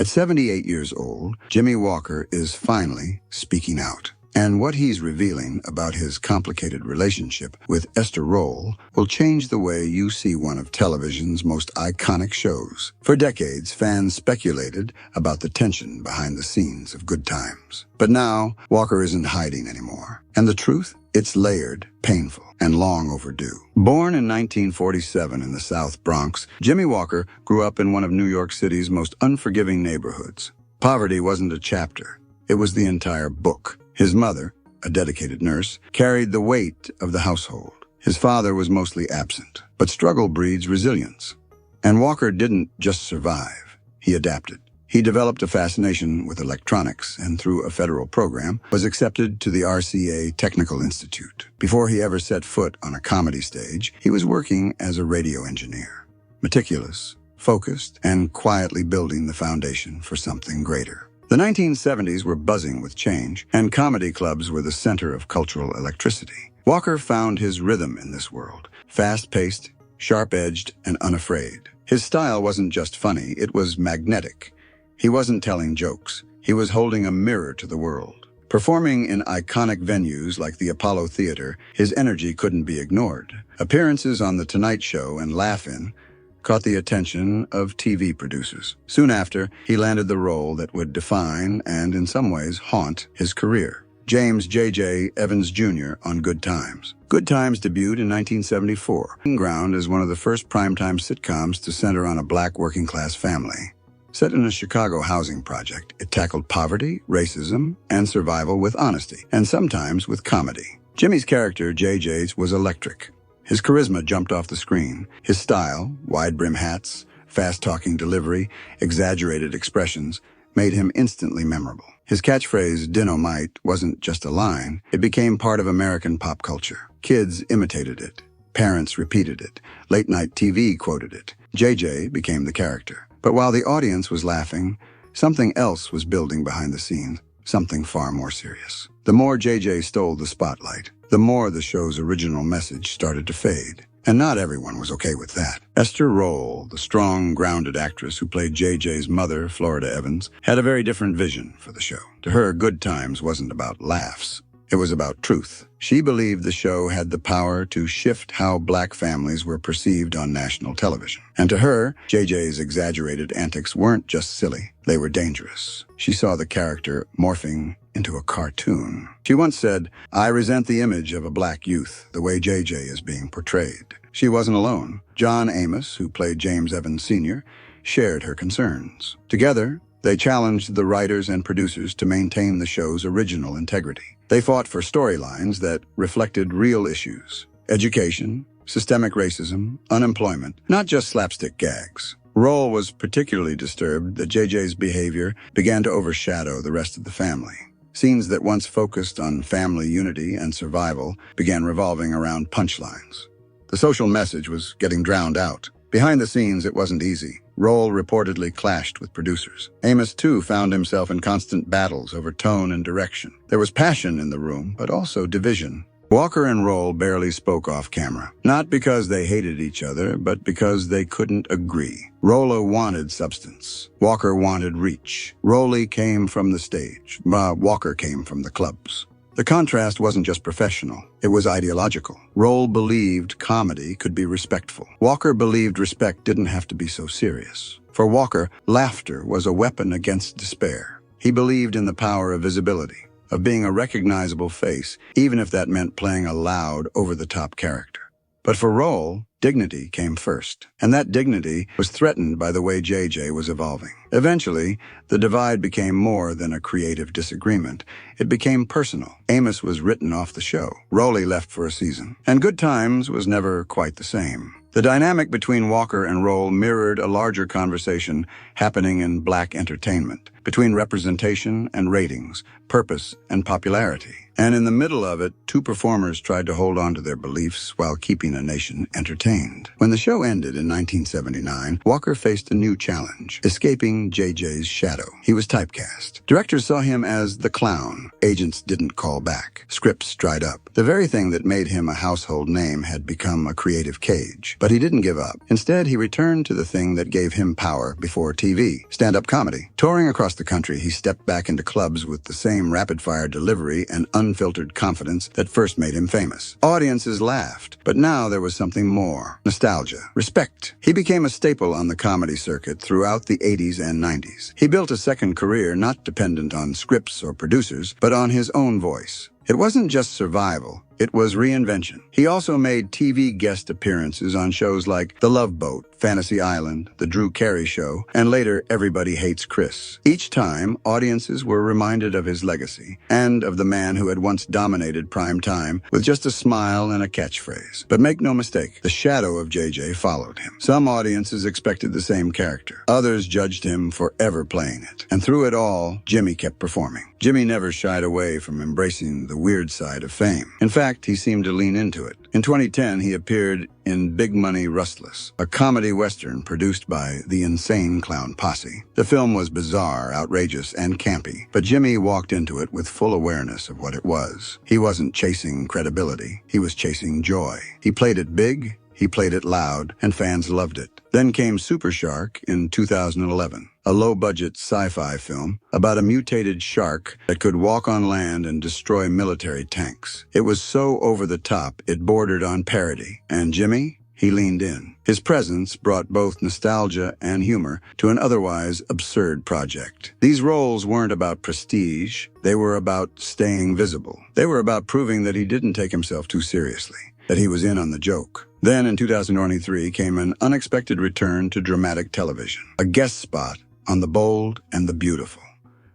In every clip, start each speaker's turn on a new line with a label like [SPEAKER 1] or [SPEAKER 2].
[SPEAKER 1] At 78 years old, Jimmie Walker is finally speaking out. And what he's revealing about his complicated relationship with Esther Rolle will change the way you see one of television's most iconic shows. For decades, fans speculated about the tension behind the scenes of Good Times. But now, Walker isn't hiding anymore. And the truth? It's layered, painful, and long overdue. Born in 1947 in the South Bronx, Jimmie Walker grew up in one of New York City's most unforgiving neighborhoods. Poverty wasn't a chapter. It was the entire book. His mother, a dedicated nurse, carried the weight of the household. His father was mostly absent, but struggle breeds resilience. And Walker didn't just survive, he adapted. He developed a fascination with electronics and through a federal program was accepted to the RCA Technical Institute. Before he ever set foot on a comedy stage, he was working as a radio engineer. Meticulous, focused, and quietly building the foundation for something greater. The 1970s were buzzing with change, and comedy clubs were the center of cultural electricity. Walker found his rhythm in this world, fast-paced, sharp-edged, and unafraid. His style wasn't just funny, it was magnetic. He wasn't telling jokes, he was holding a mirror to the world. Performing in iconic venues like the Apollo Theater, his energy couldn't be ignored. Appearances on The Tonight Show and Laugh-In caught the attention of TV producers. Soon after, he landed the role that would define and, in some ways, haunt his career. James J.J. Evans Jr. on Good Times. Good Times debuted in 1974, ground as one of the first primetime sitcoms to center on a black working-class family. Set in a Chicago housing project, it tackled poverty, racism, and survival with honesty, and sometimes with comedy. Jimmie's character, JJ's, was electric. His charisma jumped off the screen. His style, wide-brim hats, fast-talking delivery, exaggerated expressions, made him instantly memorable. His catchphrase, "Dynamite," wasn't just a line. It became part of American pop culture. Kids imitated it. Parents repeated it. Late-night TV quoted it. JJ became the character. But while the audience was laughing, something else was building behind the scenes, something far more serious. The more JJ stole the spotlight, the more the show's original message started to fade. And not everyone was okay with that. Esther Rolle, the strong, grounded actress who played JJ's mother, Florida Evans, had a very different vision for the show. To her, Good Times wasn't about laughs. It was about truth. She believed the show had the power to shift how black families were perceived on national television. And to her, JJ's exaggerated antics weren't just silly, they were dangerous. She saw the character morphing into a cartoon. She once said, "I resent the image of a black youth, the way JJ is being portrayed." She wasn't alone. John Amos, who played James Evans Sr., shared her concerns. Together, they challenged the writers and producers to maintain the show's original integrity. They fought for storylines that reflected real issues: education, systemic racism, unemployment, not just slapstick gags. Rolle was particularly disturbed that JJ's behavior began to overshadow the rest of the family. Scenes that once focused on family unity and survival began revolving around punchlines. The social message was getting drowned out. Behind the scenes, it wasn't easy. Rolle reportedly clashed with producers. Amos, too, found himself in constant battles over tone and direction. There was passion in the room, but also division. Walker and Rolle barely spoke off camera. Not because they hated each other, but because they couldn't agree. Rolle wanted substance. Walker wanted reach. Rolle came from the stage. Walker came from the clubs. The contrast wasn't just professional, it was ideological. Rolle believed comedy could be respectful. Walker believed respect didn't have to be so serious. For Walker, laughter was a weapon against despair. He believed in the power of visibility, of being a recognizable face, even if that meant playing a loud, over-the-top character. But for Rolle, dignity came first, and that dignity was threatened by the way JJ was evolving. Eventually, the divide became more than a creative disagreement. It became personal. Amos was written off the show. Rolle left for a season, and Good Times was never quite the same. The dynamic between Walker and Rolle mirrored a larger conversation happening in black entertainment, between representation and ratings, purpose and popularity. And in the middle of it, two performers tried to hold on to their beliefs while keeping a nation entertained. When the show ended in 1979, Walker faced a new challenge, escaping JJ's shadow. He was typecast. Directors saw him as the clown. Agents didn't call back. Scripts dried up. The very thing that made him a household name had become a creative cage. But he didn't give up. Instead, he returned to the thing that gave him power before TV, stand-up comedy. Touring across the country, he stepped back into clubs with the same rapid-fire delivery and unfiltered confidence that first made him famous. Audiences laughed, but now there was something more. Nostalgia. Respect. He became a staple on the comedy circuit throughout the 80s and 90s. He built a second career not dependent on scripts or producers, but on his own voice. It wasn't just survival, it was reinvention. He also made TV guest appearances on shows like The Love Boat, Fantasy Island, The Drew Carey Show, and later Everybody Hates Chris. Each time, audiences were reminded of his legacy and of the man who had once dominated prime time with just a smile and a catchphrase. But make no mistake, the shadow of JJ followed him. Some audiences expected the same character. Others judged him for ever playing it. And through it all, Jimmie kept performing. Jimmie never shied away from embracing the weird side of fame. In fact, he seemed to lean into it. In 2010, he appeared in Big Money Rustless, a comedy western produced by the Insane Clown Posse. The film was bizarre, outrageous, and campy, but Jimmie walked into it with full awareness of what it was. He wasn't chasing credibility. He was chasing joy. He played it big, he played it loud, and fans loved it. Then came Super Shark in 2011, a low-budget sci-fi film about a mutated shark that could walk on land and destroy military tanks. It was so over the top, it bordered on parody. And Jimmie? He leaned in. His presence brought both nostalgia and humor to an otherwise absurd project. These roles weren't about prestige. They were about staying visible. They were about proving that he didn't take himself too seriously, that he was in on the joke. Then in 2023 came an unexpected return to dramatic television, a guest spot on The Bold and the Beautiful.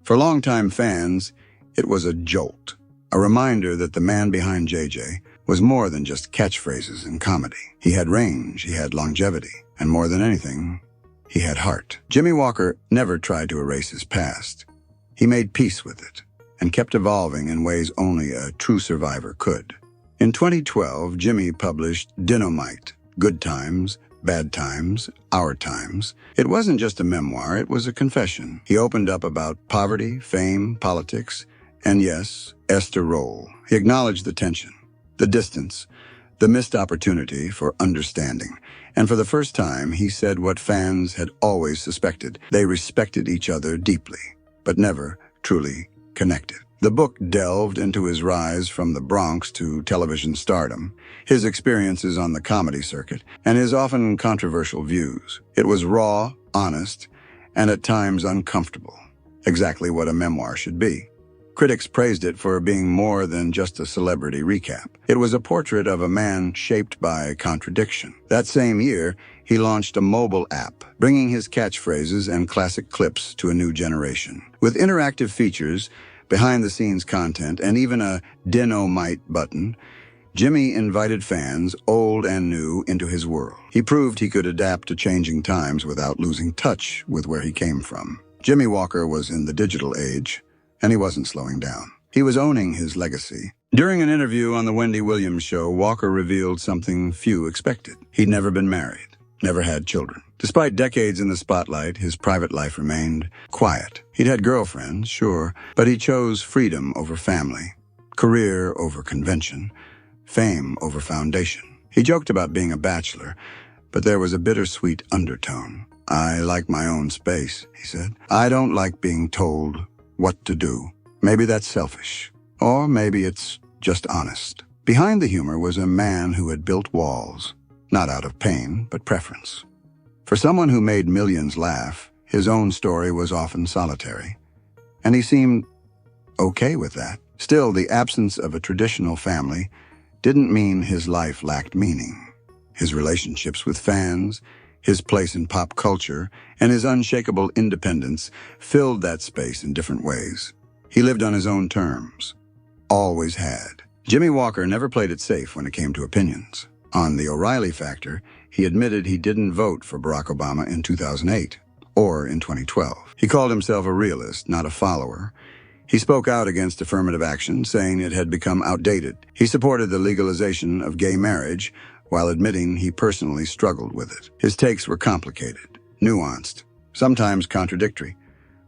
[SPEAKER 1] For longtime fans, it was a jolt, a reminder that the man behind JJ was more than just catchphrases and comedy. He had range, he had longevity, and more than anything, he had heart. Jimmie Walker never tried to erase his past. He made peace with it and kept evolving in ways only a true survivor could. In 2012, Jimmie published Dynamite, Good Times, Bad Times, Our Times. It wasn't just a memoir, it was a confession. He opened up about poverty, fame, politics, and yes, Esther Rolle. He acknowledged the tension, the distance, the missed opportunity for understanding. And for the first time, he said what fans had always suspected. They respected each other deeply, but never truly connected. The book delved into his rise from the Bronx to television stardom, his experiences on the comedy circuit, and his often controversial views. It was raw, honest, and at times uncomfortable. Exactly what a memoir should be. Critics praised it for being more than just a celebrity recap. It was a portrait of a man shaped by contradiction. That same year, he launched a mobile app, bringing his catchphrases and classic clips to a new generation. With interactive features, behind-the-scenes content, and even a Dynamite button, Jimmie invited fans, old and new, into his world. He proved he could adapt to changing times without losing touch with where he came from. Jimmie Walker was in the digital age, and he wasn't slowing down. He was owning his legacy. During an interview on The Wendy Williams Show, Walker revealed something few expected. He'd never been married, never had children. Despite decades in the spotlight, his private life remained quiet. He'd had girlfriends, sure, but he chose freedom over family, career over convention, fame over foundation. He joked about being a bachelor, but there was a bittersweet undertone. "I like my own space," he said. "I don't like being told what to do. Maybe that's selfish, or maybe it's just honest." Behind the humor was a man who had built walls, not out of pain, but preference. For someone who made millions laugh, his own story was often solitary, and he seemed okay with that. Still, the absence of a traditional family didn't mean his life lacked meaning. His relationships with fans, his place in pop culture, and his unshakable independence filled that space in different ways. He lived on his own terms. Always had. Jimmie Walker never played it safe when it came to opinions. On The O'Reilly Factor, he admitted he didn't vote for Barack Obama in 2008 or in 2012. He called himself a realist, not a follower. He spoke out against affirmative action, saying it had become outdated. He supported the legalization of gay marriage, while admitting he personally struggled with it. His takes were complicated, nuanced, sometimes contradictory,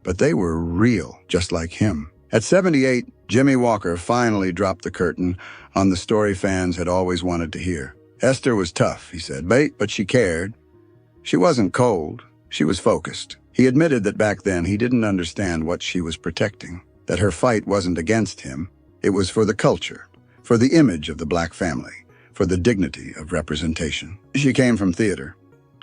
[SPEAKER 1] but they were real, just like him. At 78, Jimmie Walker finally dropped the curtain on the story fans had always wanted to hear. Esther was tough, he said, but she cared. She wasn't cold, she was focused. He admitted that back then he didn't understand what she was protecting, that her fight wasn't against him, it was for the culture, for the image of the black family, for the dignity of representation. She came from theater.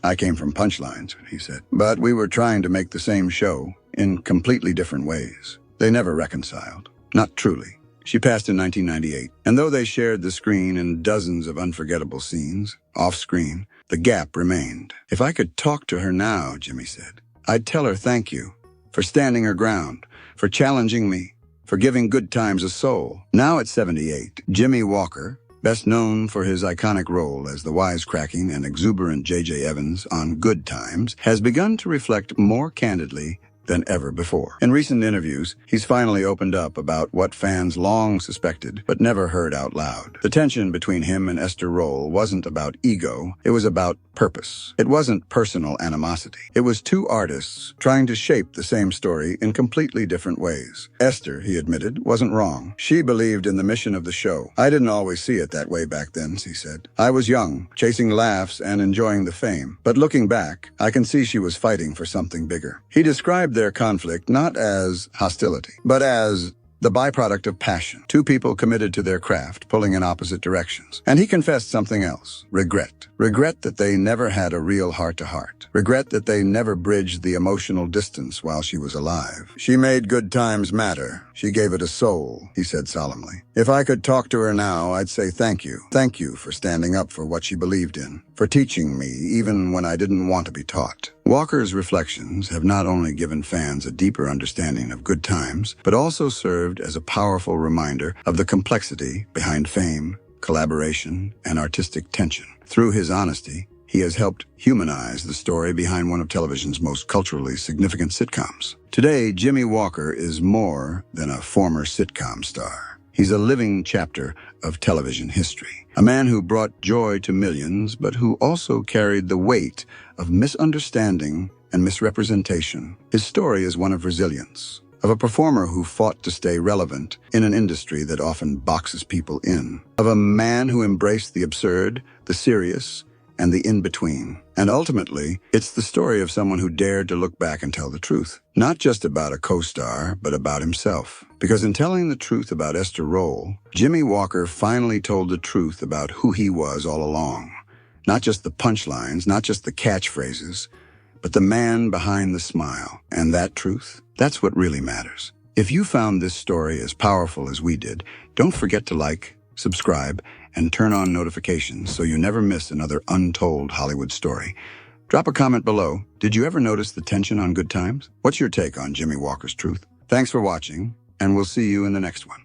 [SPEAKER 1] I came from punchlines, he said. But we were trying to make the same show in completely different ways. They never reconciled. Not truly. She passed in 1998, and though they shared the screen in dozens of unforgettable scenes, off-screen, the gap remained. If I could talk to her now, Jimmie said, I'd tell her thank you for standing her ground, for challenging me, for giving Good Times a soul. Now at 78, Jimmie Walker, best known for his iconic role as the wisecracking and exuberant J.J. Evans on Good Times, has begun to reflect more candidly than ever before. In recent interviews, he's finally opened up about what fans long suspected but never heard out loud. The tension between him and Esther Rolle wasn't about ego, it was about purpose. It wasn't personal animosity. It was two artists trying to shape the same story in completely different ways. Esther, he admitted, wasn't wrong. She believed in the mission of the show. I didn't always see it that way back then, he said. I was young, chasing laughs and enjoying the fame. But looking back, I can see she was fighting for something bigger. He described their conflict not as hostility, but as the byproduct of passion. Two people committed to their craft, pulling in opposite directions. And he confessed something else. Regret. Regret that they never had a real heart-to-heart. Regret that they never bridged the emotional distance while she was alive. She made Good Times matter. She gave it a soul, he said solemnly. If I could talk to her now, I'd say thank you. Thank you for standing up for what she believed in, for teaching me even when I didn't want to be taught. Walker's reflections have not only given fans a deeper understanding of Good Times, but also served as a powerful reminder of the complexity behind fame, collaboration, and artistic tension. Through his honesty, he has helped humanize the story behind one of television's most culturally significant sitcoms. Today, Jimmie Walker is more than a former sitcom star. He's a living chapter of television history, a man who brought joy to millions, but who also carried the weight of misunderstanding and misrepresentation. His story is one of resilience, of a performer who fought to stay relevant in an industry that often boxes people in, of a man who embraced the absurd, the serious, and the in-between. And ultimately, it's the story of someone who dared to look back and tell the truth. Not just about a co-star, but about himself. Because in telling the truth about Esther Rolle, Jimmie Walker finally told the truth about who he was all along. Not just the punchlines, not just the catchphrases, but the man behind the smile. And that truth, that's what really matters. If you found this story as powerful as we did, don't forget to like, subscribe, and turn on notifications so you never miss another untold Hollywood story. Drop a comment below. Did you ever notice the tension on Good Times? What's your take on Jimmie Walker's truth? Thanks for watching, and we'll see you in the next one.